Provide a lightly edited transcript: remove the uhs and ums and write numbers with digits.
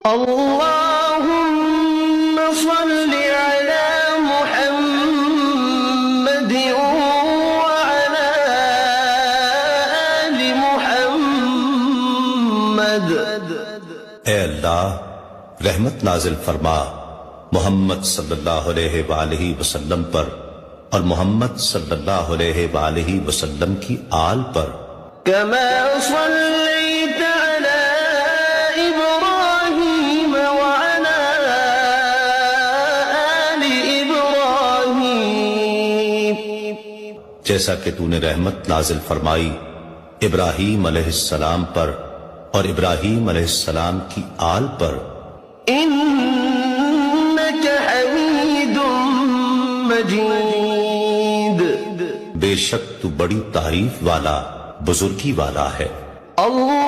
اللهم صل على محمد وعلى آل محمد۔ اے اللہ رحمت نازل فرما محمد صلی اللہ علیہ وآلہ وسلم پر اور محمد صلی اللہ علیہ وآلہ وسلم کی آل پر۔ كما صليت على إبراهيم وعلى آل إبراهيم، جیسا کہ تو نے رحمت نازل فرمائی ابراہیم علیہ السلام پر اور ابراہیم علیہ السلام کی آل پر۔ إنك حميد مجيد۔ بے شک تو بڑی تعریف والا بزرگی والا ہے۔ اللہ